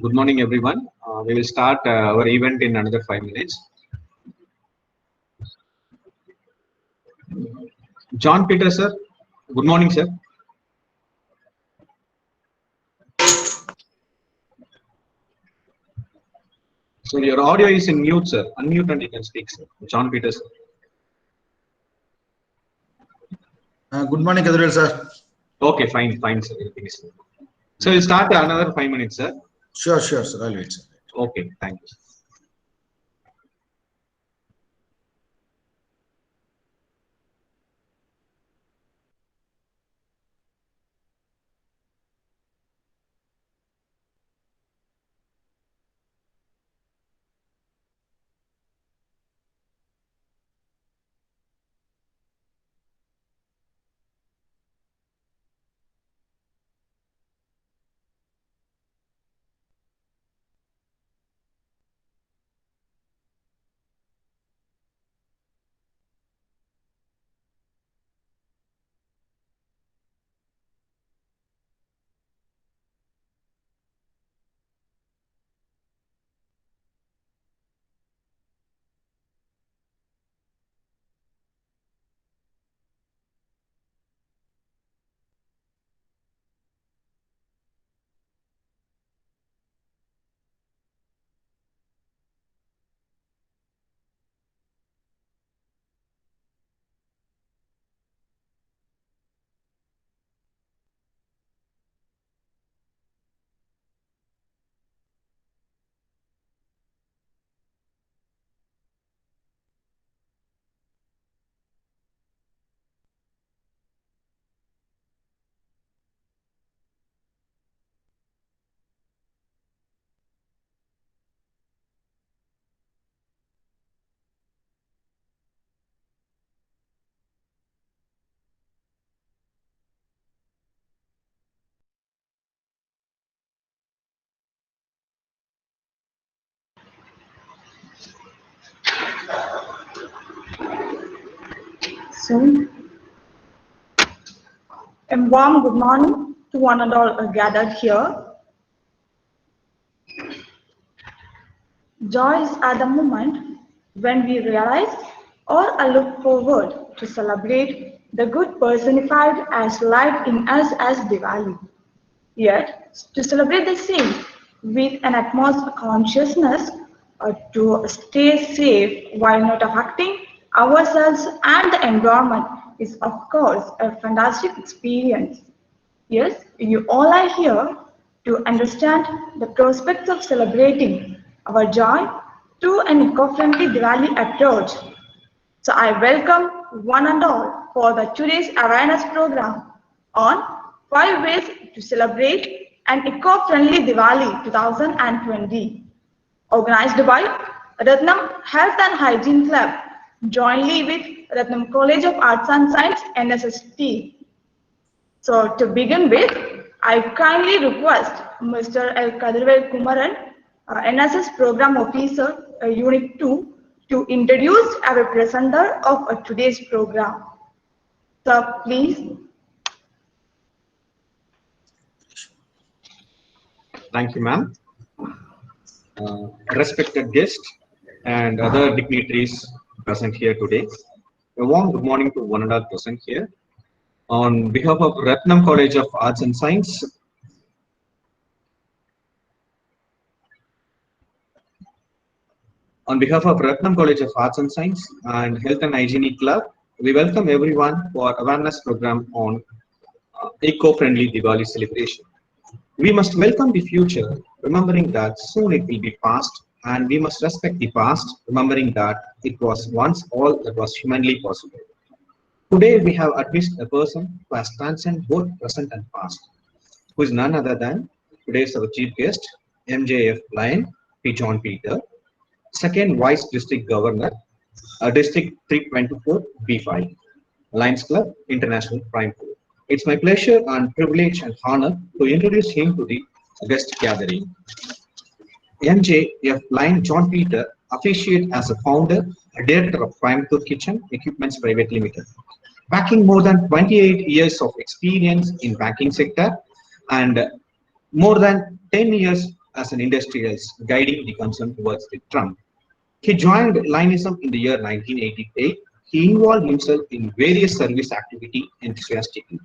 Good morning, everyone. We will start our event in another 5 minutes. John Peter, sir. Good morning, sir. So your audio is in mute, sir. Unmute and you can speak, sir. John Peter, sir. Good morning, Kadril, sir. Okay, fine, sir. So we'll start another 5 minutes, sir. Sure, sir. I'll wait, sir. Okay, thank you. So, a warm good morning to one and all gathered here. Joy is at the moment when we realize or look forward to celebrate the good personified as light in us as Diwali. Yet, to celebrate the same with an atmosphere consciousness to stay safe while not affecting ourselves and the environment is of course a fantastic experience. Yes, you all are here to understand the prospects of celebrating our joy through an eco-friendly Diwali approach. So I welcome one and all for the today's awareness program on 5 ways to celebrate an eco-friendly Diwali 2020, organized by Ratnam Health and Hygiene Club, jointly with Ratnam College of Arts and Science NSST. So to begin with, I kindly request Mr. L. Kadirvel Kumaran, NSS Program Officer, Unit 2, to introduce our presenter of today's program. Sir, please. Thank you, ma'am. Respected guests and other dignitaries present here today. A warm good morning to one and all present here. On behalf of Ratnam College of Arts and Science, on behalf of Ratnam College of Arts and Science and Health and Hygiene Club, we welcome everyone for awareness program on eco-friendly Diwali celebration. We must welcome the future, remembering that soon it will be past, and we must respect the past, remembering that it was once all that was humanly possible. Today we have addressed a person who has transcended both present and past, who is none other than today's our chief guest, MJF Lion P. John Peter, second Vice District Governor, District 324 B5, Lions Club International Prime Pool. It's my pleasure and privilege and honor to introduce him to the guest gathering. MJF Lion John Peter, officiate as a founder, a director of Coimbatore Kitchen Equipments Private Limited, backing more than 28 years of experience in banking sector and more than 10 years as an industrialist, guiding the concern towards the Trump. He joined Lionism in the year 1988. He involved himself in various service activity enthusiastically.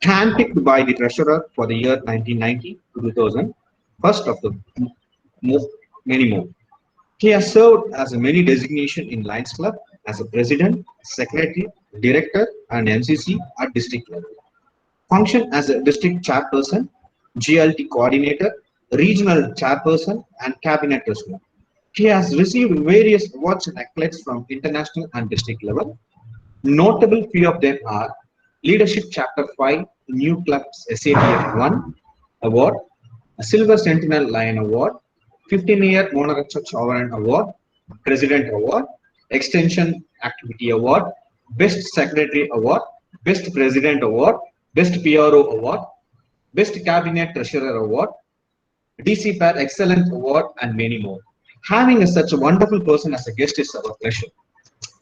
Handpicked by the treasurer for the year 1990 to 2000, first of the many more. He has served as a many designation in Lions Club as a president, secretary, director, and MCC at district level. Function as a district chairperson, GLT coordinator, regional chairperson, and cabinet treasurer. He has received various awards and accolades from international and district level. Notable few of them are Leadership Chapter 5 New Clubs SATF 1 Award, a Silver Sentinel Lion Award, 15-year Monaracha Chavaran Award, President Award, Extension Activity Award, Best Secretary Award, Best President Award, Best PRO Award, Best Cabinet Treasurer Award, DC Pair Excellent Award, and many more. Having such a wonderful person as a guest is our pleasure.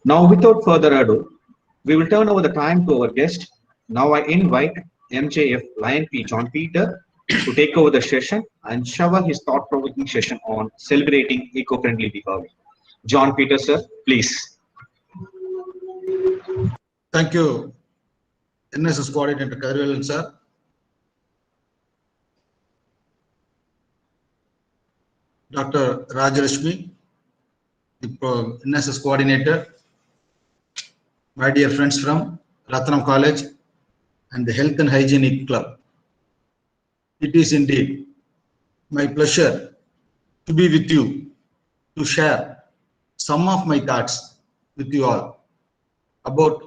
Now, without further ado, we will turn over the time to our guest. Now, I invite MJF Lion P. John Peter to take over the session and shower his thought-provoking session on celebrating eco-friendly Diwali. John Peter, sir, please. Thank you, NSS Coordinator Kadirvelan sir. Dr. Rajarashmi, the NSS Coordinator, my dear friends from Ratnam College and the Health and Hygienic Club. It is indeed my pleasure to be with you to share some of my thoughts with you all about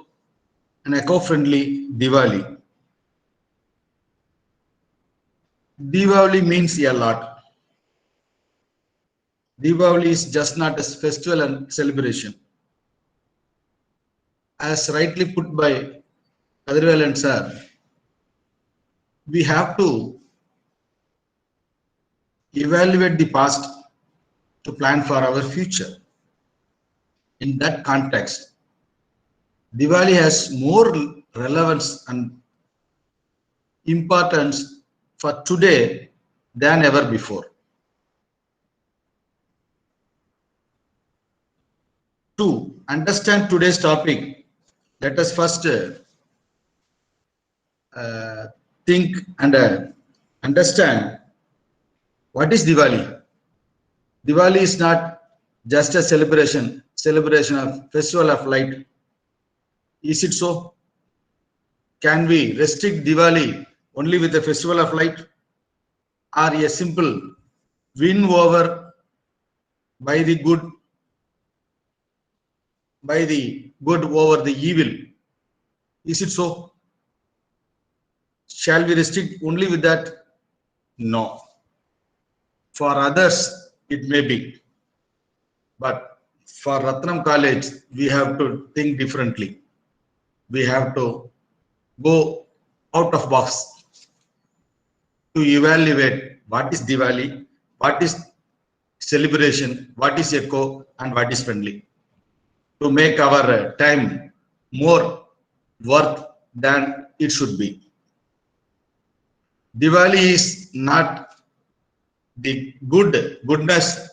an eco-friendly Diwali. Diwali means a lot. Diwali is just not a festival and celebration. As rightly put by Kadirvelan sir, we have to evaluate the past to plan for our future. In that context, Diwali has more relevance and importance for today than ever before. To understand today's topic, let us first think and understand what is Diwali. Diwali is not just a celebration of festival of light. Is it so? Can we restrict Diwali only with a festival of light, or a simple win over by the good over the evil? Is it so? Shall we restrict only with that? No. For others, it may be. But for Ratnam College, we have to think differently. We have to go out of box to evaluate what is Diwali, what is celebration, what is eco, and what is friendly, to make our time more worth than it should be. Diwali is not the goodness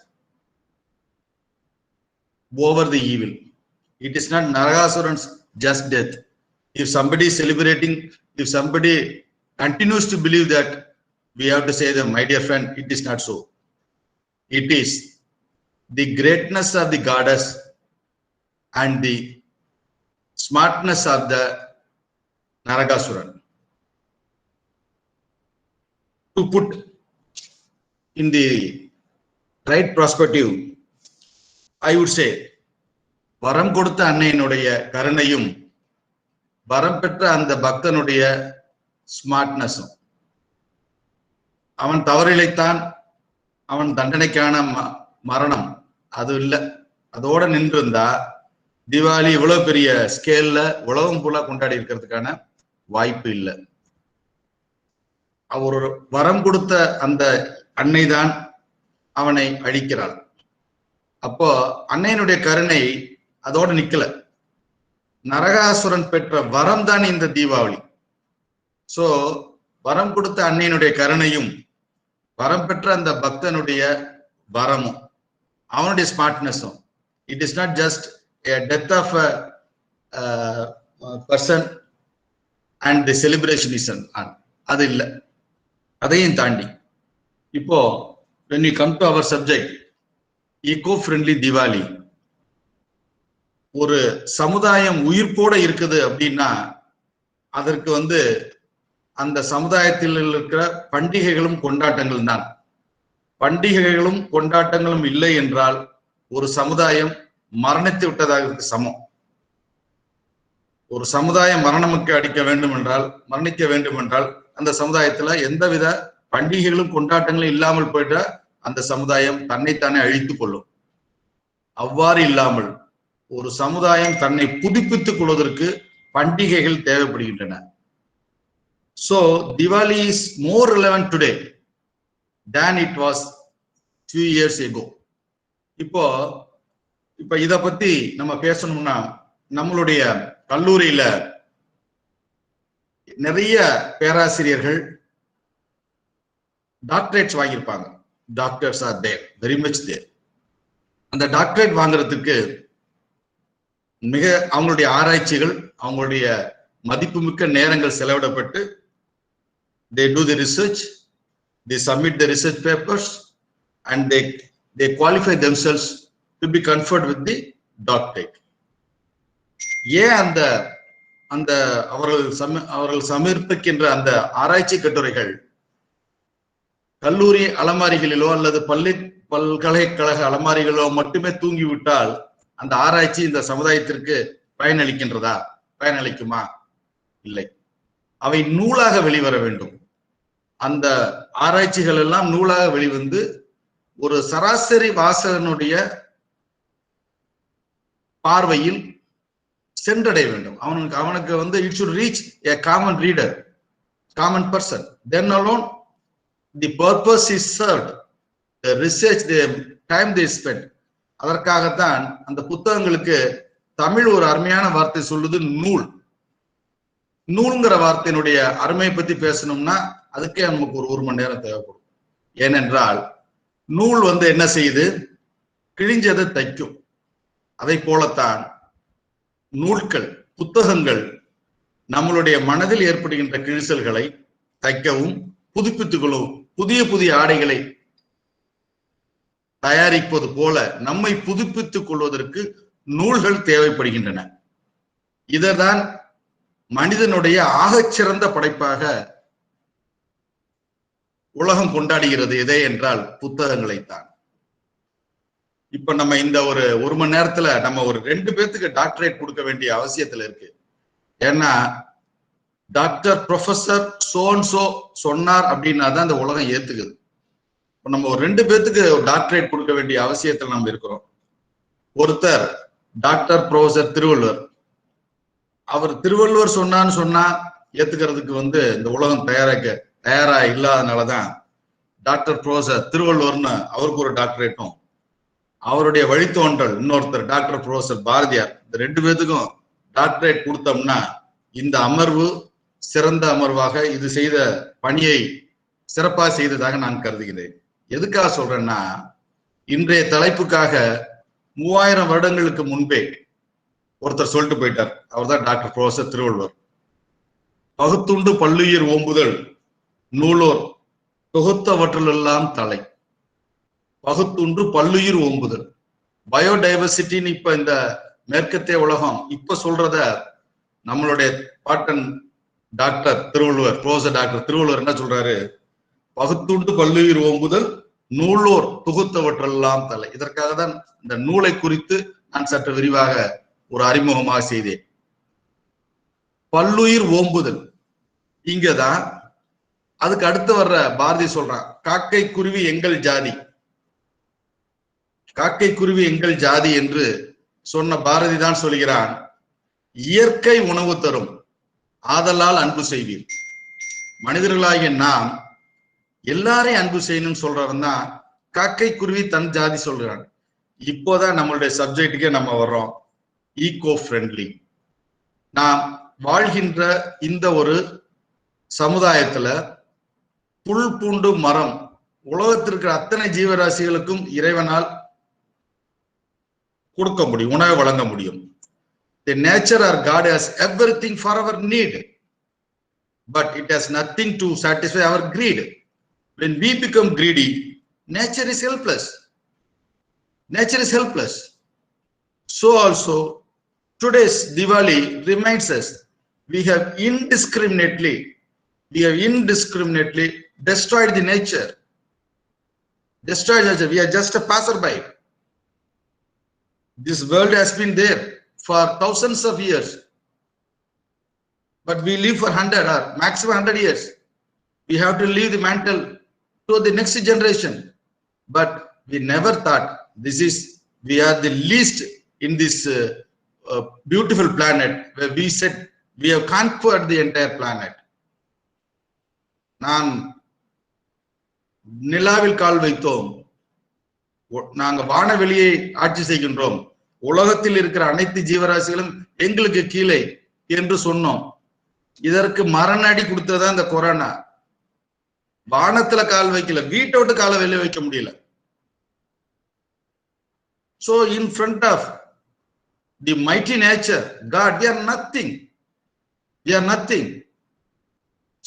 over the evil. It is not Naragasuran's just death. If somebody is celebrating, if somebody continues to believe that, we have to say them, my dear friend, it is not so. It is the greatness of the goddess and the smartness of the Naragasuran. To put in the right perspective, I would say, Varam கொடுத்த அன்னையினுடைய கருணையும் வரம் பெற்ற அந்த பக்தனுடைய ஸ்மார்ட்னஸும், அவன் தவறிழைத்தான், அவன் தண்டனைக்கான மரணம் அது இல்லை, அதோட நின்றிருந்தா தீபாவளி இவ்வளவு பெரிய ஸ்கேல்ல உலகம் போல கொண்டாடி இருக்கிறதுக்கான வாய்ப்பு இல்லை. அவர் ஒரு வரம் கொடுத்த அந்த அன்னை தான் அவனை அழிக்கிறாள். அப்போ அன்னையினுடைய கருணை அதோட நிக்கல, நரகாசுரன் பெற்ற வரம் தான் இந்த தீபாவளி. சோ வரம் கொடுத்த அன்னையினுடைய கருணையும் வரம் பெற்ற அந்த பக்தனுடைய வரமும் அவனுடைய ஸ்மார்ட்னஸும். It is not just a death of a person and the celebration is on. அது இல்லை. அதையும் தாண்டி இப்போ when we come to our subject, eco-friendly Diwali, ஒரு சமுதாயம் உயிர்ப்போட இருக்குது அப்படின்னா அதற்கு அந்த சமுதாயத்தில் இருக்கிற பண்டிகைகளும் கொண்டாட்டங்களும் தான். பண்டிகைகளும் கொண்டாட்டங்களும் இல்லை என்றால் ஒரு சமுதாயம் மரணித்து விட்டதாக சமம். ஒரு சமுதாயம் மரணமுக்கு மரணிக்க வேண்டும் என்றால் அந்த சமுதாயத்துல எந்தவித பண்டிகைகளும் கொண்டாட்டங்களும் இல்லாமல் போயிட்டா அந்த சமுதாயம் தன்னைத்தானே அழித்துக் கொள்ளும். அவ்வாறு இல்லாமல் ஒரு சமுதாயம் தன்னை புதுப்பித்துக் கொள்வதற்கு பண்டிகைகள் தேவைப்படுகின்றன. So Diwali is more relevant today than it was few years ago. இப்போ இத பத்தி நம்ம பேசணும்னா நம்மளுடைய கல்லூரியில நிறைய பேராசிரியர்கள் டாக்டரேட்ஸ் வாங்கியிருப்பாங்க. Doctors are there, very much there. அந்த டாக்டரேட் வாங்குறதுக்கு மிக அவங்களுடைய ஆராய்ச்சிகள், அவங்களுடைய மதிப்புமிக்க நேரங்கள் செலவிடப்பட்டு they do the research, they submit the research papers and they qualify themselves to be conferred with the doctorate. ஏன் அந்த அவர்கள் சமர்ப்பிக்கின்ற அந்த ஆராய்ச்சி கட்டுரைகள் கல்லூரி அலமாரிகளிலோ அல்லது பல்கலைக்கழக அலமாரிகளோ மட்டுமே தூங்கிவிட்டால் அந்த ஆராய்ச்சி இந்த சமுதாயத்திற்கு பயனளிக்குமா? இல்லை. அவை நூலாக வெளிவர வேண்டும். அந்த ஆராய்ச்சிகள் எல்லாம் நூலாக வெளிவந்து ஒரு சராசரி வாசகனுடைய பார்வையில் சென்றடைய வேண்டும். அவனுக்கு it should reach a common reader, common person. Then alone the purpose is served. The research, the time they spent. அதற்காகத்தான் அந்த புத்தகங்களுக்கு தமிழ் ஒரு அருமையான வார்த்தை சொல்லுது, நூல். நூல்ங்கிற வார்த்தையினுடைய அருமையை பத்தி பேசணும்னா அதுக்கே நமக்கு ஒரு மணி நேரம் தேவைப்படும். ஏனென்றால் நூல் என்ன செய்யுது? கிழிஞ்சதை தைக்கும். அதை போலத்தான் நூல்கள், புத்தகங்கள் நம்மளுடைய மனதில் ஏற்படுகின்ற கிழிசல்களை தைக்கவும் புதுப்பித்துக் கொள்ளவும், புதிய ஆடைகளை தயாரிப்பது போல நம்மை புதுப்பித்துக் கொள்வதற்கு நூல்கள் தேவைப்படுகின்றன. இததான் மனிதனுடைய ஆகச்சிறந்த படைப்பாக உலகம் கொண்டாடுகிறது. எதை என்றால் புத்தகங்களைத்தான். இப்ப நம்ம இந்த ஒரு மணி நேரத்துல நம்ம ஒரு 2 பேத்துக்கு டாக்டரேட் கொடுக்க வேண்டிய அவசியத்துல இருக்கு. ஏன்னா டாக்டர் ப்ரொஃபசர் சோன்சோ சொன்னார் அப்படின்னா தான் இந்த உலகம் ஏத்துக்குது. நம்ம ஒரு 2 பேத்துக்கு டாக்டரேட் கொடுக்க வேண்டிய அவசியத்துல நம்ம இருக்கிறோம். ஒருத்தர் டாக்டர் ப்ரொஃபசர் திருவள்ளுவர். அவர் திருவள்ளுவர் சொன்னா ஏத்துக்கிறதுக்கு இந்த உலகம் தயாரா இல்லாதனாலதான் டாக்டர் ப்ரொஃபசர் திருவள்ளுவர்னு அவருக்கு ஒரு டாக்டரேட்டும், அவருடைய வழித்தோன்றல் இன்னொருத்தர் டாக்டர் ப்ரொஃபசர் பாரதியார், இந்த 2 பேத்துக்கும் டாக்டரேட் கொடுத்தோம்னா இந்த அமர்வு சிறந்த அமர்வாக, இது செய்த பணியை சிறப்பாக செய்ததாக நான் கருதுகிறேன். எதுக்காக சொல்றேன்னா, இன்றைய தலைப்புக்காக 3000 வருடங்களுக்கு முன்பே ஒருத்தர் சொல்லிட்டு போயிட்டார். அவர் தான் டாக்டர் ப்ரொஃபசர் திருவள்ளுவர். பகுத்துண்டு பல்லுயிர் ஓம்புதல் நூலோர் தொகுத்தவற்றிலெல்லாம் தலை. பகுத்துண்டு பல்லுயிர் ஓம்புதல். பயோடைவர்சிட்டின்னு இப்ப இந்த மேற்கத்திய உலகம் இப்ப சொல்றத நம்மளுடைய பாட்டன் doctor Thiruvalluvar, professor doctor Thiruvalluvar என்ன சொல்றாரு? பகுத்துண்டு பல்லுயிர் ஓம்புதல் நூலோர் தொகுத்தவற்றெல்லாம் தலை. இதற்காக தான் இந்த நூலை குறித்து நான் சற்று விரிவாக ஒரு அறிமுகமாக செய்தேன். பல்லுயிர் ஓம்புதல் இங்கதான். அதுக்கு அடுத்து வர்ற பாரதி சொல்றான், காக்கை குருவி எங்கள் ஜாதி. காக்கை குருவி எங்கள் ஜாதி என்று சொன்ன பாரதி தான் சொல்கிறான், இயற்கை உணவு தரும் ஆதலால் அன்பு செய்வீர். மனிதர்களாகிய நாம் எல்லாரையும் அன்பு செய்யணும்னு சொல்றவன் தான் காக்கை குருவி தன் ஜாதி சொல்றான். இப்போதான் நம்மளுடைய சப்ஜெக்டுக்கே நம்ம வர்றோம். Eco friendly. நாம் வாழ்கின்ற இந்த ஒரு சமுதாயத்துல புல் பூண்டு மரம் உலகத்தில் இருக்கிற அத்தனை ஜீவராசிகளுக்கும் இறைவனால் கொடுக்க முடியும், உணவை வழங்க முடியும். The nature or God has everything for our need, but it has nothing to satisfy our greed. When we become greedy, nature is helpless. Nature is helpless. So also today's Diwali reminds us we have indiscriminately destroyed the nature. Destroyed nature. We are just a passerby. This world has been there for thousands of years, but we live for 100 or maximum 100 years. We have to leave the mantle to the next generation, but we never thought we are the least in this beautiful planet, where we said we have conquered the entire planet. நான் நிலாவில் கால் வைத்தோம், நாங்க வானவெளியை ஆட்சி செய்கின்றோம், உலகத்தில் இருக்கிற அனைத்து ஜீவராசிகளும் எங்களுக்கு கீழே என்று சொன்னோம். இதற்கு மரணடி கொடுத்ததான் இந்த கொரோனா. வானத்துல கால் வைக்கல, வீட்டை விட்டு காலை வெளியே வைக்க முடியல. So in front of the mighty nature, God, we are nothing. We are nothing.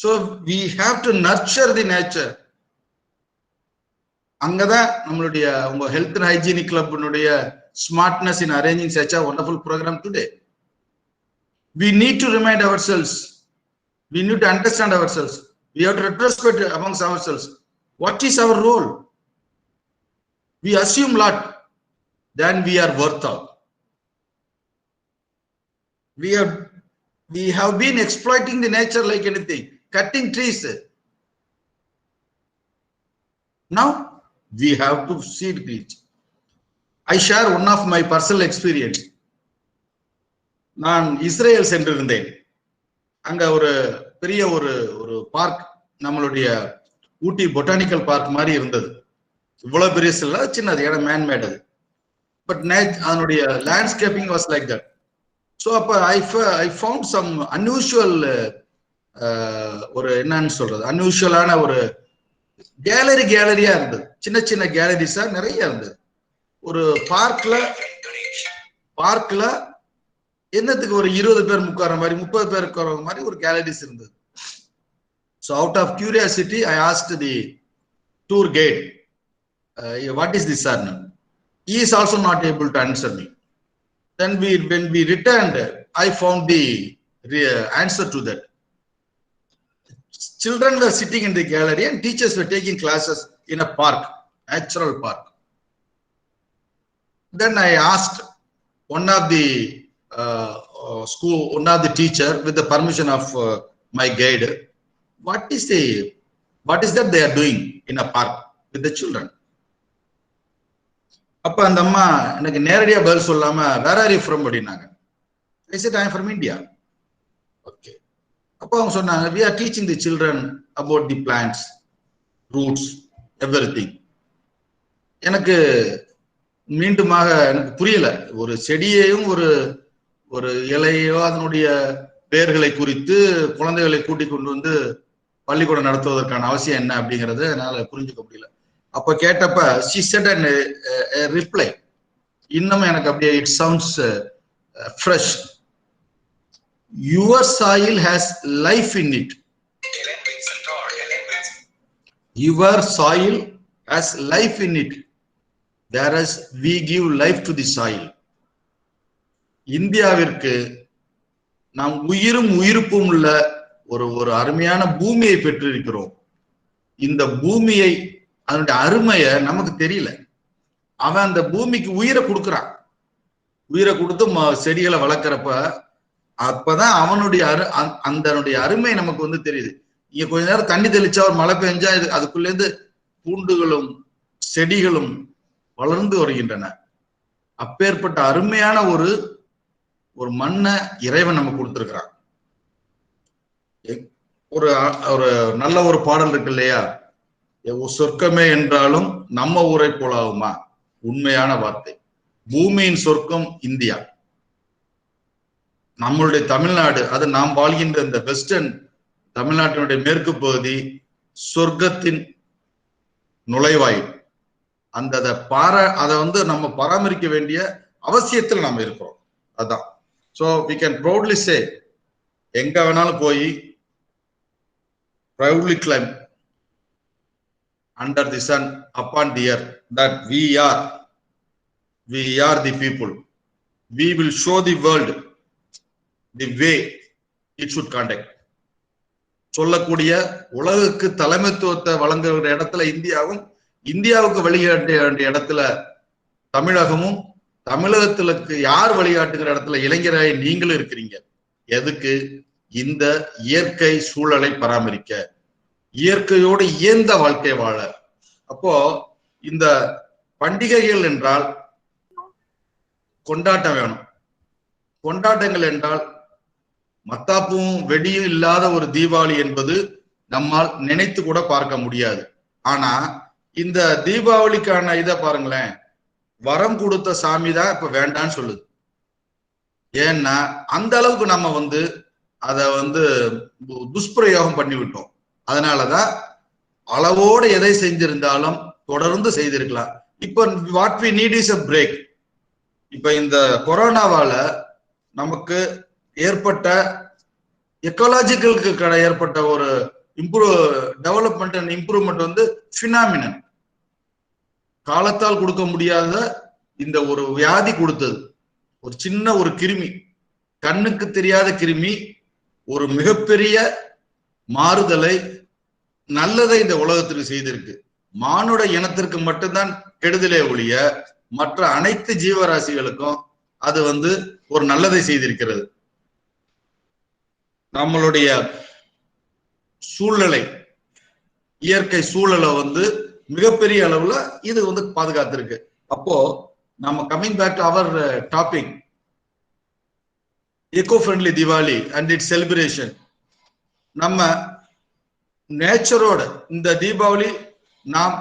So we have to nurture the nature. அங்கதான் நம்மளுடைய உங்க ஹெல்த் அண்ட் ஹைஜீனிக் கிளப்னுடைய smartness in arranging such a wonderful program today. We need to remind ourselves, we need to understand ourselves, we have to retrospect amongst ourselves. What is our role? We assume lot, then we are worth out. We have been exploiting the nature like anything, cutting trees. Now we have to seed trees. I share one of my personal experience. நான் Israel சென்றிருந்தேன். அங்க ஒரு பெரிய ஒரு park, நம்மளுடைய ஊட்டி botanical park மாதிரி இருந்தது. இவ்வளவு பெரிய இல்ல, சின்னது, ஏன்னா மேன்மேட் அது. பட் அதனுடைய landscaping was like that. So அப்ப ஐ ஃபவுண்ட் சம் அன்யூஷுவல், ஒரு என்னன்னு சொல்றது, அன்யூஷுவலான ஒரு கேலரியா இருந்தது. சின்ன சின்ன கேலரிஸா நிறைய இருந்தது. ஒரு பார்க்ல என்னத்துக்கு ஒரு 20 பேர் உட்கார மாதிரி, 30 பேர் உட்கார மாதிரி ஒரு கேலரிஸ் இருந்தது. So out of curiosity, I asked the tour guide, what is this, sir? He is also not able to answer me. Then when we returned, I found the answer to that. Children were sitting in the gallery and teachers were taking classes in a park, natural park. Then I asked one of the teacher, with the permission of my guide, what is that they are doing in a park with the children? அப்ப அந்த அம்மா எனக்கு நேரடியா பதில் சொல்லாம, where are you from அப்படின்னாங்க. I said I am from India. Okay. அப்ப அவங்க சொன்னாங்க, we are teaching the children about the plants, roots, everything. எனக்கு மீண்டுமாக எனக்கு புரியல. ஒரு செடியையும் ஒரு இலையோ அதனுடைய பெயர்களை குறித்து குழந்தைகளை கூட்டிக் கொண்டு வந்து பள்ளிக்கூடம் நடத்துவதற்கான அவசியம் என்ன அப்படிங்கறது என்னால புரிஞ்சுக்க முடியல. அப்ப கேட்டப்ப she said a reply. இன்னும் எனக்கு அப்படியே it sounds fresh. Your soil has life in it. Your soil has life in it. Whereas we give life to the soil. இந்தியாவிற்கு நாம் உயிரும் உயிர்ப்பும் உள்ள ஒரு அருமையான பூமியை பெற்றிருக்கிறோம். இந்த பூமியை, அதனுடைய அருமையை நமக்கு தெரியல. அவன் அந்த பூமிக்கு உயிரை கொடுக்குறான். உயிரை கொடுத்து செடிகளை வளர்க்கிறப்ப அப்பதான் அவனுடைய அந்த அருமை நமக்கு வந்து தெரியுது. இங்க கொஞ்ச நேரம் தண்ணி தெளிச்சா, ஒரு மழை பெஞ்சா, அதுக்குள்ள இருந்து பூண்டுகளும் செடிகளும் வளர்ந்து வருகின்றன. அப்பேற்பட்ட அருமையான ஒரு மண்ணை இறைவன் நமக்கு கொடுத்திருக்கிறான். ஒரு நல்ல ஒரு பாடல் இருக்கு இல்லையா, சொர்க்கமே என்றாலும் நம்ம ஊரை போலாகுமா? உண்மையான வார்த்தை. பூமியின் சொர்க்கம் இந்தியா, நம்மளுடைய தமிழ்நாடு. அது நாம் வாழ்கின்ற இந்த வெஸ்டர்ன் தமிழ்நாட்டினுடைய மேற்கு பகுதி சொர்க்கத்தின் நுழைவாயில். அந்த அதை வந்து நம்ம பராமரிக்க வேண்டிய அவசியத்தில் நம்ம இருக்கிறோம். அதான். So we can proudly say, எங்க வேணாலும் போய் proudly climb under the sun, upon the earth, that we are the people. We will show the world the way it should conduct. சொல்லக்கூடிய உலகுக்கு தலைமைத்துவத்தை வழங்குகிற இடத்துல இந்தியாவும், இந்தியாவுக்கு வழிகாட்ட வேண்டிய இடத்துல தமிழகமும், தமிழகத்திற்கு யார் வழிகாட்டுகிற இடத்துல இளைஞராய் நீங்களும் இருக்கிறீங்க. எதுக்கு? இந்த இயற்கை சூழலை பராமரிக்க, இயற்கையோடு இயந்த வாழ்க்கை வாழ. அப்போ இந்த பண்டிகைகள் என்றால் கொண்டாட்டம் வேணும். கொண்டாட்டங்கள் என்றால் மத்தாப்பும் வெடியும் இல்லாத ஒரு தீபாவளி என்பது நம்மால் நினைத்து கூட பார்க்க முடியாது. ஆனா இந்த தீபாவளிக்கான இதை பாருங்களேன், வரம் கொடுத்த சாமி தான் இப்ப வேண்டான்னு சொல்லுது. ஏன்னா அந்த அளவுக்கு நம்ம வந்து அதை வந்து துஷ்பிரயோகம் பண்ணி விட்டோம். அதனாலதான் அளவோடு எதை செஞ்சிருந்தாலும் தொடர்ந்து செய்திருக்கலாம். இப்ப what we need is a break. இப்ப இந்த கொரோனாவால நமக்கு ஏற்பட்ட எக்கோலாஜிக்கலுக்கு ஏற்பட்ட ஒரு டெவலப்மெண்ட் அண்ட் இம்ப்ரூவ்மெண்ட் வந்து பினாமினன். காலத்தால் கொடுக்க முடியாத இந்த ஒரு வியாதி கொடுத்தது. ஒரு சின்ன ஒரு கிருமி, கண்ணுக்கு தெரியாத கிருமி ஒரு மிகப்பெரிய மாறுதலை, நல்லதை இந்த உலகத்திற்கு செய்திருக்கு. மானுட இனத்திற்கு மட்டும்தான் கெடுதலே ஒழிய மற்ற அனைத்து ஜீவராசிகளுக்கும் அது வந்து ஒரு நல்லதை செய்திருக்கிறது. நம்மளுடைய சூழ்நிலை, இயற்கை சூழலை வந்து மிகப்பெரிய அளவுல இது வந்து பாதுகாத்திருக்கு. அப்போ நம்ம coming back to our topic, eco friendly Diwali and its celebration. நம்ம நேச்சரோட இந்த தீபாவளி நாம்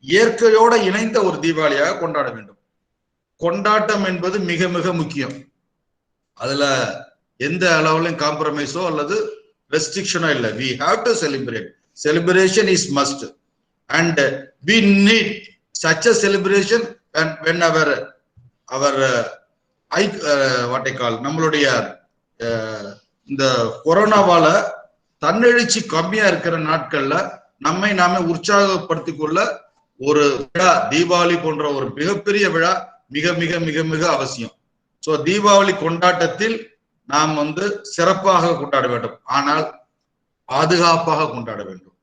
இயற்கையோட இணைந்த ஒரு தீபாவளியாக கொண்டாட வேண்டும். கொண்டாட்டம் என்பது மிக மிக முக்கியம். அதுல எந்த அளவுலையும் காம்ப்ரமைஸோ அல்லது ரெஸ்ட்ரிக்ஷனோ இல்லை. we have to celebrate. Celebration is must and we need such a celebration and when our what I call நம்மளுடைய இந்த கொரோனாவால தன்னெழுச்சி கம்மியா இருக்கிற நாட்கள்ல நம்மை நாமே உற்சாகப்படுத்திக் கொள்ள ஒரு விழா, தீபாவளி போன்ற ஒரு மிகப்பெரிய விழா மிக மிக மிக மிக அவசியம். சோ தீபாவளி கொண்டாட்டத்தில் நாம் வந்து சிறப்பாக கொண்டாட வேண்டும், ஆனால் பாதுகாப்பாக கொண்டாட வேண்டும்.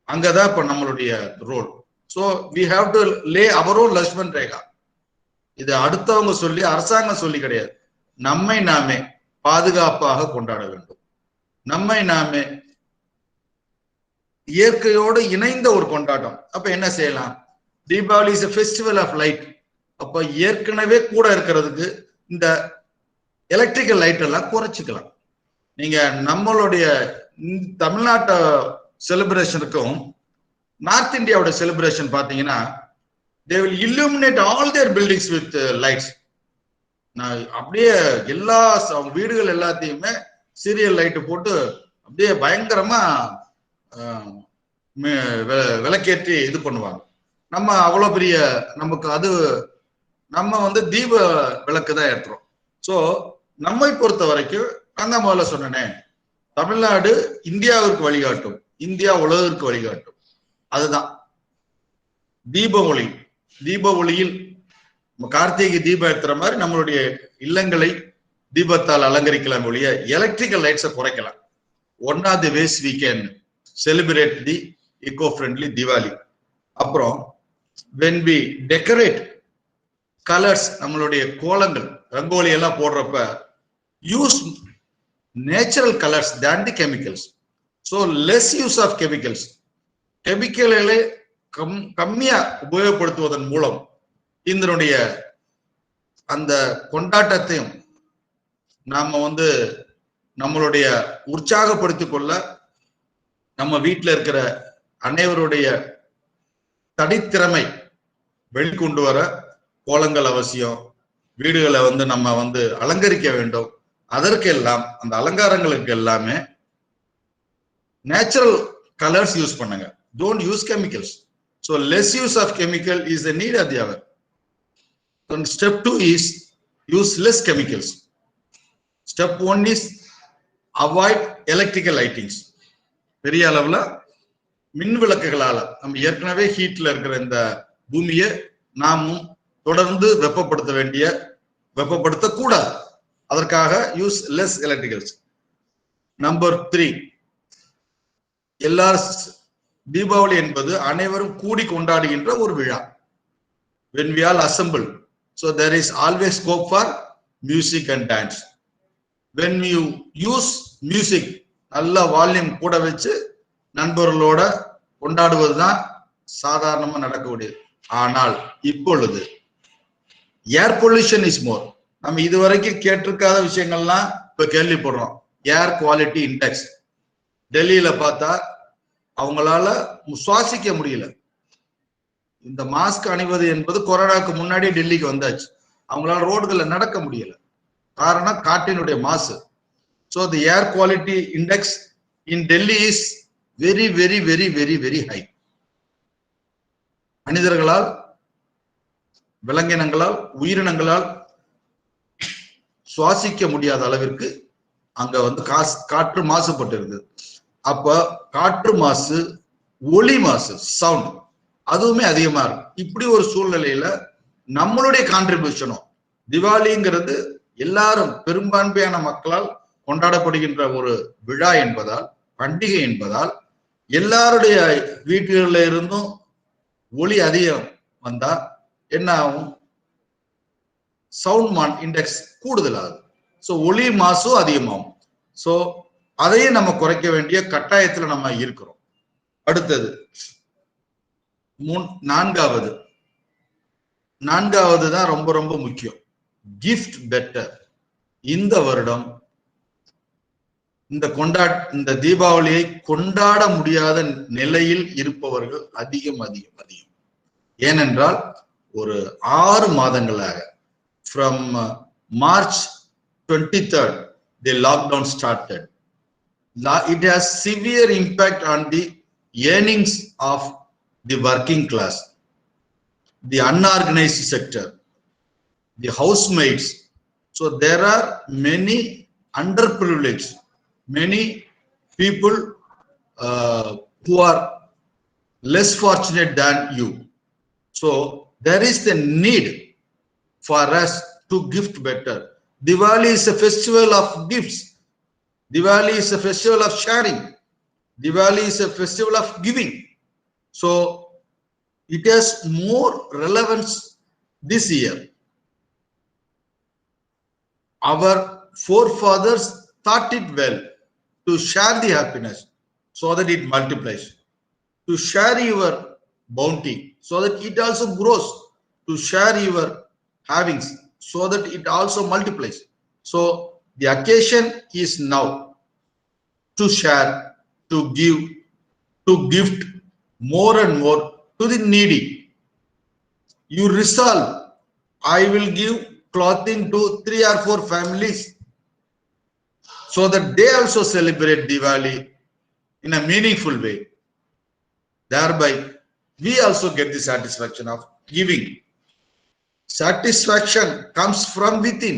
அங்கதான் இப்ப நம்மளுடைய role. So we have to lay our own Lakshman Rekha. இது அடுத்தவங்க சொல்லி, அரசாங்கம் சொல்லி கிடையாது. நம்மை நாமே பாதுகாப்பாக கொண்டாட வேண்டும். நம்மை நாமே இயற்கையோடு இணைந்த ஒரு கொண்டாட்டம். அப்ப என்ன செய்யலாம்? Deepavali is a festival of light. அப்ப ஏற்கனவே கூட இருக்கிறதுக்கு இந்த எலக்ட்ரிக்கல் லைட் எல்லாம் குறைச்சிக்கலாம். நீங்க நம்மளுடைய தமிழ்நாட்டு செலிப்ரேஷனுக்கும் நார்த் இந்தியாவோட செலிப்ரேஷன் பாத்தீங்கன்னா, they will illuminate all their buildings with lights. நான் அப்படியே எல்லா வீடுகள் எல்லாத்தையுமே சீரியல் லைட்டு போட்டு அப்படியே பயங்கரமா விளக்கேற்றி இது பண்ணுவாங்க. நம்ம அவ்வளவு பெரிய நமக்கு அது நம்ம வந்து தீப விளக்கு தான் ஏற்றுறோம். ஸோ நம்மை பொறுத்த வரைக்கும் நான் தான் முதல்ல சொன்னேன், தமிழ்நாடு இந்தியாவிற்கு வழிகாட்டும், இந்தியா உலகிற்கு வழிகாட்டும். அதுதான் தீப ஒளி. தீப ஒளியில் கார்த்திகை தீபம் ஏற்றுற மாதிரி நம்மளுடைய இல்லங்களை தீபத்தால் அலங்கரிக்கலாம் ஒழிய எலக்ட்ரிக்கல் லைட்ஸை குறைக்கலாம். One of the ways we can celebrate the eco friendly Diwali. அப்புறம் when we decorate colors, நம்மளுடைய கோலங்கள் ரங்கோலி எல்லாம் போடுறப்ப use natural colors than the chemicals. So less use of chemicals. கெமிக்கல்களை கம்மியா உபயோகப்படுத்துவதன் மூலம் இதனுடைய அந்த கொண்டாட்டத்தையும் நாம வந்து நம்மளுடைய உற்சாகப்படுத்திக் கொள்ள, நம்ம வீட்டில் இருக்கிற அனைவருடைய தனித்திறமை வெளிக்கொண்டு வர கோலங்கள் அவசியம். வீடுகளை வந்து நம்ம வந்து அலங்கரிக்க வேண்டும். அதற்கெல்லாம் அந்த அலங்காரங்களுக்கு எல்லாமே நேச்சுரல் கலர்ஸ் யூஸ் பண்ணுங்க. Don't use chemicals. So less use of chemical is the need of the hour. And step 2 is use less chemicals. Step 1 is avoid electrical lightings. பெரிய அளவுல மின் விளக்குகளால நம்ம ஏற்கனவே ஹீட்ல இருக்கிற இந்த பூமியை நாமும் தொடர்ந்து வெப்பப்படுத்த கூடாது. அதற்காக use less electricals. Number 3, Deepavali என்பது அனைவரும் கூடி கொண்டாடுகின்ற ஒரு விழா. When we all assemble, so there is always scope for music and dance. When you use music, நல்ல வால்யூம் கூட வச்சு நண்பர்களோட கொண்டாடுவதுதான் சாதாரணமா நடக்கக்கூடியது. ஆனால் இப்பொழுது ஏர் பொல்யூஷன் இஸ் மோர். நம்ம இதுவரைக்கும் கேட்டிருக்காத விஷயங்கள்லாம் இப்ப கேள்விப்படுறோம். ஏர் குவாலிட்டி இண்டெக்ஸ் டெல்லியில பார்த்தா அவங்களால சுவாசிக்க முடியல. இந்த மாஸ்க் அணிவது என்பது கொரோனாக்கு முன்னாடி டெல்லிக்கு வந்தாச்சு. அவங்களால ரோடுகள்ல நடக்க முடியல. காரணம் காற்றினுடைய மாசு. So the air quality index in Delhi is very, very, very, very, very high. மனிதர்களால், விலங்கினங்களால், உயிரினங்களால் சுவாசிக்க முடியாத அளவிற்கு அங்க வந்து காற்று மாசுபட்டு இருக்குது. அப்ப காற்று மாசு, ஒலி மாசு, சவுண்ட் அதுவுமே அதிகமா இருக்கு. இப்படி ஒரு சூழ்நிலையில நம்மளுடைய கான்ட்ரிபியூஷனும், திவாலிங்கிறது எல்லாரும் பெரும்பான்மையான மக்களால் கொண்டாடப்படுகின்ற ஒரு விழா என்பதால், பண்டிகை என்பதால், எல்லாருடைய வீட்டுகளில் இருந்தும் ஒலி அதிகம் வந்தா என்ன ஆகும்? சவுண்ட் இண்டெக்ஸ் கூடுதலாகும். ஸோ ஒலி மாசும் அதிகமாகும். ஸோ அதையும் நம்ம குறைக்க வேண்டிய கட்டாயத்துல நம்ம இருக்கிறோம். அடுத்தது நான்காவது தான் ரொம்ப ரொம்ப முக்கியம். Gift better. இந்த வருடம் இந்த தீபாவளியை கொண்டாட முடியாத நிலையில் இருப்பவர்கள் அதிகம். ஏனென்றால் ஒரு 6 மாதங்களாக from March 23rd the lockdown started. It has severe impact on the earnings of the working class, the unorganized sector, the housemaids. So there are many underprivileged, many people who are less fortunate than you. So there is the need for us to gift better. Diwali is a festival of gifts. Diwali is a festival of sharing. Diwali is a festival of giving. So it has more relevance this year. Our forefathers thought it well to share the happiness so that it multiplies, to share your bounty so that it also grows, to share your havings so that it also multiplies. So the occasion is now to share, to give, to gift more and more to the needy. You resolve, I will give clothing to 3 or 4 families so that they also celebrate Diwali in a meaningful way. Thereby we also get the satisfaction of giving. Satisfaction comes from within.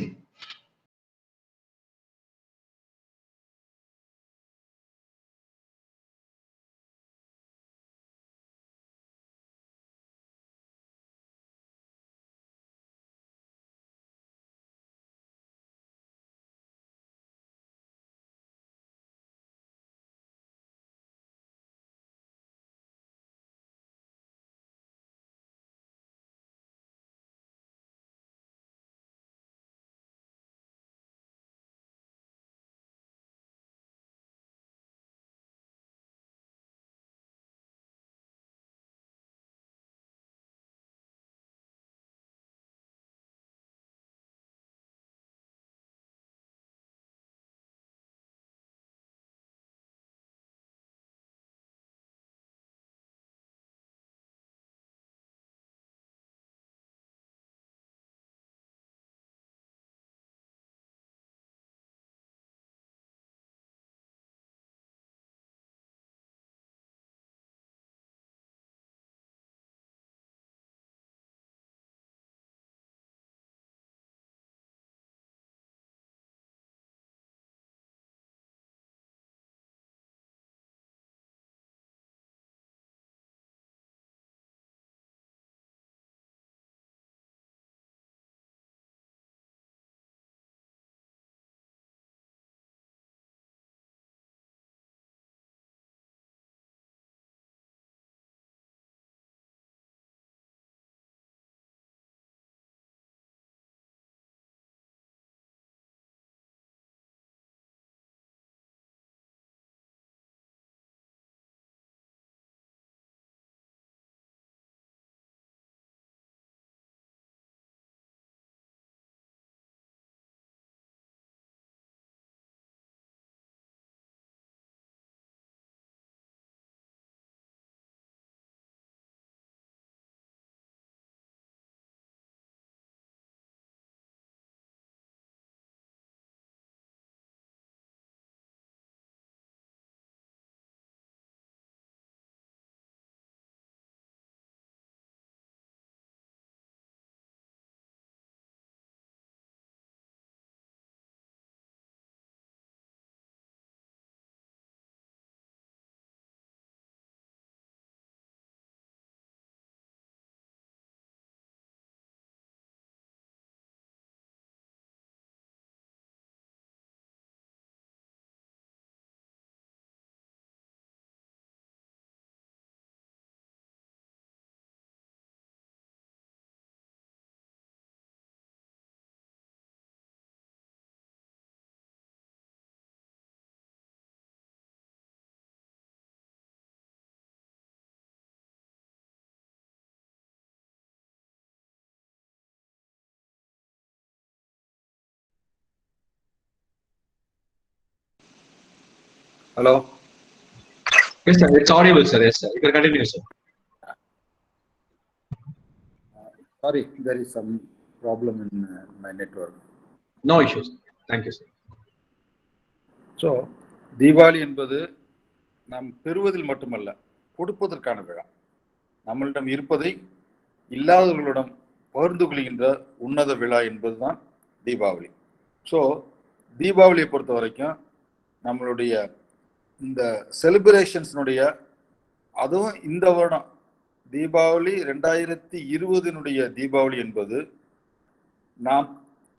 Hello. Yes, sir. It's audible, sir. Yes, sir. You can continue, sir. Sorry, there is some problem in my network. No issues. Thank you, sir. So Deepavali என்பது நாம் பெறுவதில் மட்டுமல்ல, கொடுப்பதற்கான விழா. நம்மளிடம் இருப்பதை இல்லாதவர்களிடம் பகிர்ந்து கொள்கின்ற உன்னத விழா என்பதுதான் தீபாவளி. ஸோ தீபாவளியை பொறுத்த வரைக்கும் நம்மளுடைய இந்த செலிப்ரேஷன்ஸ்னுடைய, அதுவும் இந்த வருடம் தீபாவளி 2020 தீபாவளி என்பது நாம்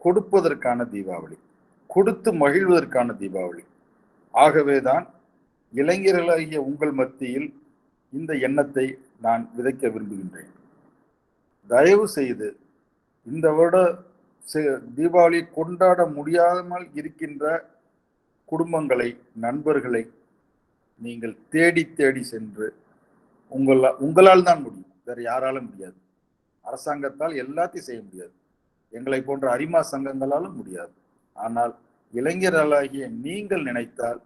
கொடுப்பதற்கான தீபாவளி, கொடுத்து மகிழ்வதற்கான தீபாவளி. ஆகவேதான் இளைஞர்களாகிய உங்கள் மத்தியில் இந்த எண்ணத்தை நான் விதைக்க விரும்புகின்றேன். தயவு செய்து இந்த வருட தீபாவளி கொண்டாட முடியாமல் இருக்கின்ற குடும்பங்களை, நண்பர்களை நீங்கள் தேடி தேடி சென்று, உங்களால் தான் முடியும், வேற யாராலும் முடியாது. அரசாங்கத்தால் எல்லாத்தையும் செய்ய முடியாது, எங்களை போன்ற அரிமா சங்கங்களாலும் முடியாது. ஆனால் இளைஞர்களாகிய நீங்கள் நினைத்தால்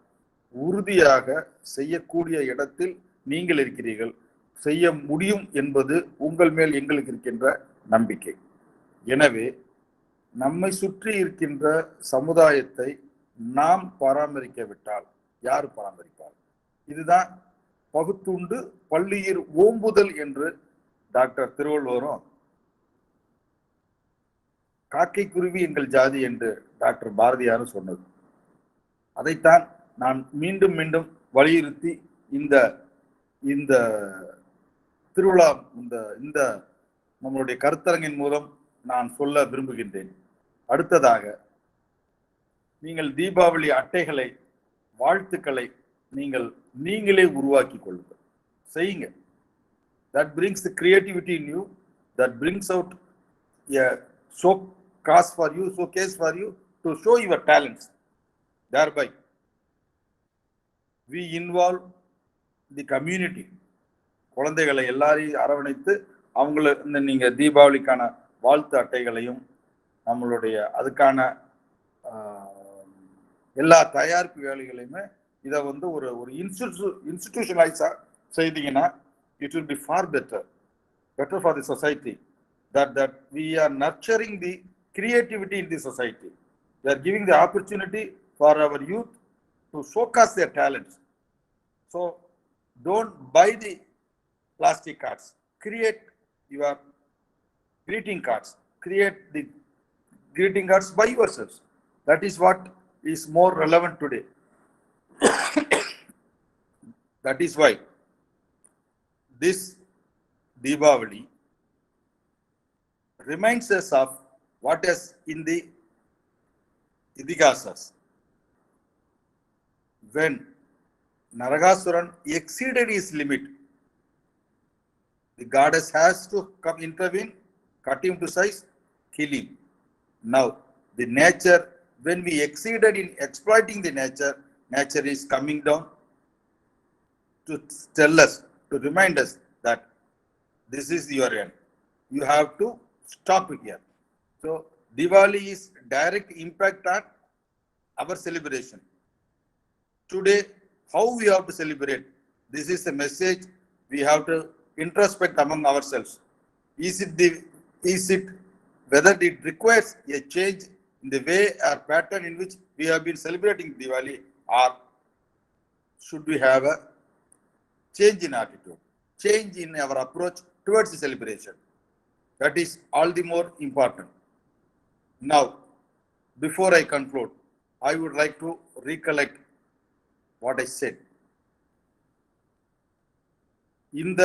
உறுதியாக செய்யக்கூடிய இடத்தில் நீங்கள் இருக்கிறீர்கள், செய்ய முடியும் என்பது உங்கள் மேல் எங்களுக்கு இருக்கின்ற நம்பிக்கை. எனவே நம்மை சுற்றி இருக்கின்ற சமுதாயத்தை நாம் பராமரிக்கவிட்டால் யார் பராமரிப்பார்? இதுதான் பகுத்துண்டு பள்ளியில் ஓம்புதல் என்று டாக்டர் திருவள்ளுவரும், காக்கை குருவி எங்கள் ஜாதி என்று டாக்டர் பாரதியாரும் சொன்னது. அதைத்தான் நான் மீண்டும் மீண்டும் வலியுறுத்தி இந்த இந்த திருவிழா, இந்த நம்மளுடைய கருத்தரங்கின் மூலம் நான் சொல்ல விரும்புகின்றேன். அடுத்ததாக, நீங்கள் தீபாவளி அட்டைகளை, வாழ்த்துக்களை நீங்களே உருவாக்கி கொள்ளுங்கள், செய்யுங்க. That brings the creativity in you, that brings out a showcase for you to show your talents. Thereby we involve the community. குழந்தைகளை எல்லாரையும் அரவணைத்து அவங்கள நீங்க தீபாவளிக்கான வாழ்த்து அட்டைகளையும் நம்மளுடைய அதுக்கான எல்லா தயாரிப்பு வேலைகளையுமே இதை ஒரு இன்ஸ்டிடியூஷனலைஸா செய்தீங்கன்னா it will be far better for the society, that we are nurturing the creativity in the society. We are giving the opportunity for our youth to showcase their talents. So don't buy the plastic cards, create your greeting cards, create the greeting cards by yourselves. That is what is more relevant today. That is why this Deepavali reminds us of what is in the Idihasas. When Narakasuran exceeded his limit, the goddess has to come intervene, cut him to size, kill him. Now the nature, when we exceeded in exploiting the nature is coming down to tell us, to remind us that this is your end. You have to stop here. So Diwali is direct impact on our celebration. Today, how we have to celebrate? This is a message we have to introspect among ourselves. Is it whether it requires a change in the way or pattern in which we have been celebrating Diwali, or should we have a change in attitude, change in our approach towards the celebration? That is all the more important. Now, before I conclude, I would like to recollect what I said. இந்த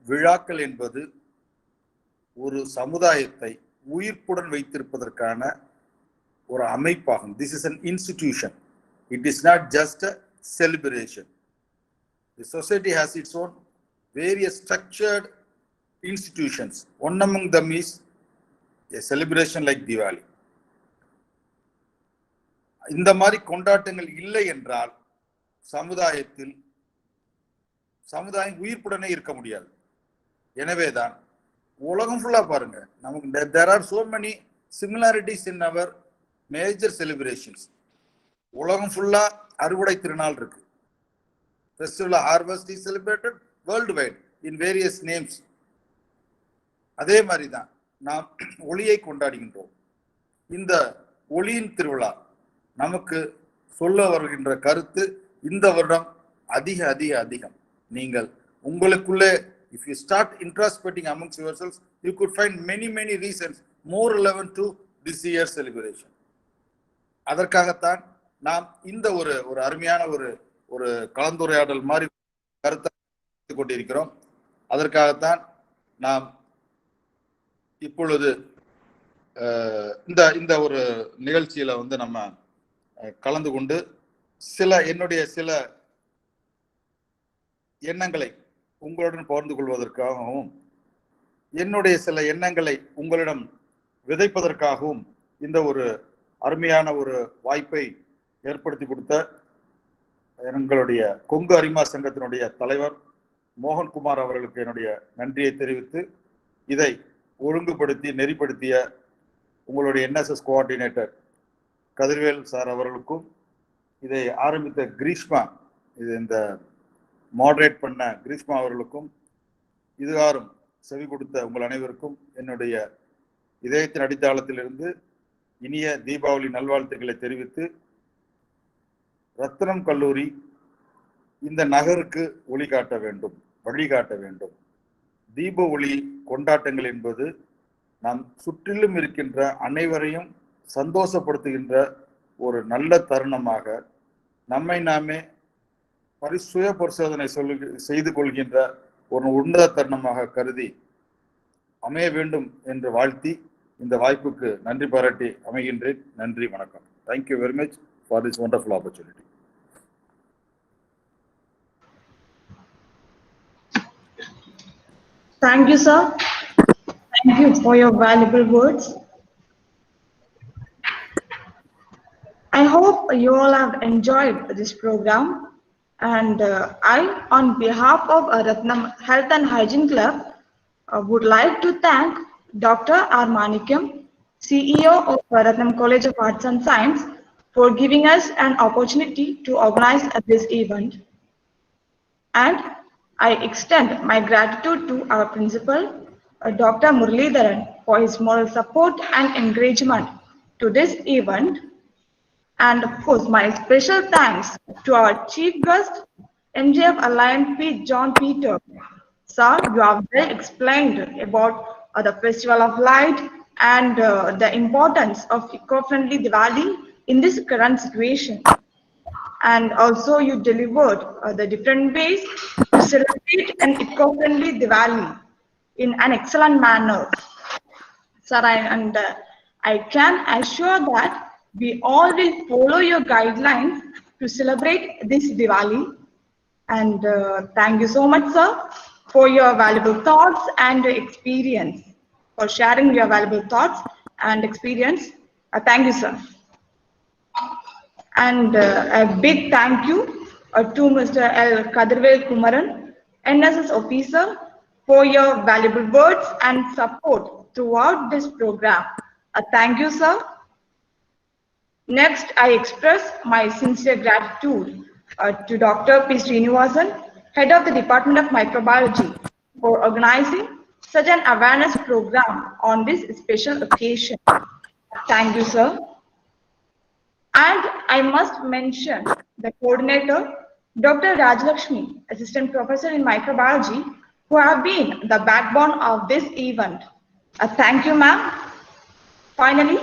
விழாக்கள் என்பது ஒரு சமுதாயத்தை உயிர்ப்புடன் வைத்திருப்பதற்கான ஒரு அமைப்பாகும். This is an institution. It is not just a celebration. The society has its own various structured institutions. One among them is a celebration like Diwali. இந்த மாதிரி கொண்டாட்டங்கள் இல்லை என்றால் சமுதாயம் உயிர்ப்புடனே இருக்க முடியாது. எனவேதான் உலகம் ஃபுல்லா பாருங்க, நமக்கு there are so many similarities in our major celebrations. உலகம் ஃபுல்லா அறுவடை திருநாள் இருக்கு, Festival of Harvest is celebrated worldwide in various names. அதே மாதிரி தான் நாம் ஒளியை கொண்டாடுகின்றோம். இந்த ஒளியின் திருவிழா நமக்கு சொல்ல வருகின்ற கருத்து இந்த வருடம் அதிகம். நீங்கள் உங்களுக்குள்ளே, if you start introspecting amongst yourselves, you could find many reasons more relevant to this year's celebration. அதற்காகத்தான் நாம் இந்த ஒரு அருமையான ஒரு கலந்துரையாடல் மாதிரி கருத்தை கொண்டிருக்கிறோம். அதற்காகத்தான் நாம் இப்பொழுது இந்த ஒரு நிகழ்ச்சியில நம்ம கலந்து கொண்டு என்னுடைய சில எண்ணங்களை உங்களுடன் பகிர்ந்து கொள்வதற்காகவும், என்னுடைய சில எண்ணங்களை உங்களிடம் விதைப்பதற்காகவும் இந்த ஒரு அருமையான ஒரு வாய்ப்பை ஏற்படுத்தி கொடுத்த எங்களுடைய கொங்கு அரிமா சங்கத்தினுடைய தலைவர் மோகன்குமார் அவர்களுக்கு என்னுடைய நன்றியை தெரிவித்து, இதை ஒழுங்குபடுத்தி நெறிப்படுத்திய உங்களுடைய என்எஸ்எஸ் கோஆர்டினேட்டர் கதிர்வேல் சார் அவர்களுக்கும், இதை ஆரம்பித்த கிரீஷ்மா, இந்த மாடரேட் பண்ண கிரீஷ்மா அவர்களுக்கும், இதுகாரும் செவி கொடுத்த உங்கள் அனைவருக்கும் என்னுடைய இதயத்தின் அடித்தாளத்திலிருந்து இனிய தீபாவளி நல்வாழ்த்துக்களை தெரிவித்து, ரத்னம் கல்லூரி இந்த நகருக்கு ஒளி காட்ட வேண்டும், வழிகாட்ட வேண்டும். தீப ஒளி கொண்டாட்டங்கள் என்பது நாம் சுற்றிலும் இருக்கின்ற அனைவரையும் சந்தோஷப்படுத்துகின்ற ஒரு நல்ல தருணமாக, நம்மை நாமே சுய பரிசோதனை செய்து கொள்கின்ற ஒரு உன்னத தருணமாக கருதி அமைய வேண்டும் என்று வாழ்த்தி இந்த வாய்ப்புக்கு நன்றி பாராட்டி அமைகின்றேன். நன்றி, வணக்கம். Thank you very much for this wonderful opportunity. Thank you, sir. Thank you for your valuable words. I hope you all have enjoyed this program, and I, on behalf of Ratnam Health and Hygiene Club, would like to thank Dr. R. Manikyam, CEO of Ratnam College of Arts and Science, for giving us an opportunity to organize this event. And I extend my gratitude to our principal, Dr. Muralidharan, for his moral support and encouragement to this event. And of course, my special thanks to our chief guest, MJF Alliance P. John Peter. Sir, you have well explained about the Festival of Light and the importance of eco-friendly Diwali in this current situation. And also you delivered the different ways to celebrate an eco-friendly Diwali in an excellent manner. Sir, I can assure that we all will follow your guidelines to celebrate this Diwali. And thank you so much, sir, for your valuable thoughts and experience, for sharing your valuable thoughts and experience. Thank you, sir. And a big thank you to Mr. L. Kadirvel Kumaran, NSS officer, for your valuable words and support throughout this program. Thank you, sir. Next, I express my sincere gratitude to Dr. P. Srinivasan, Head of the Department of Microbiology, for organizing such an awareness program on this special occasion. Thank you, sir. And I must mention the coordinator, Dr. Rajlakshmi, Assistant Professor in Microbiology, who have been the backbone of this event. Thank you, ma'am. Finally,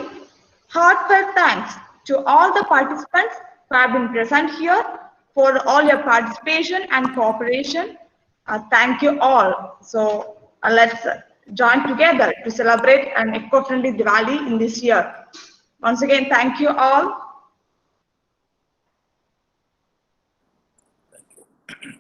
heartfelt thanks to all the participants who have been present here for all your participation and cooperation. Thank you all. So let's join together to celebrate an eco-friendly Diwali in this year. Once again, thank you all. Thank you.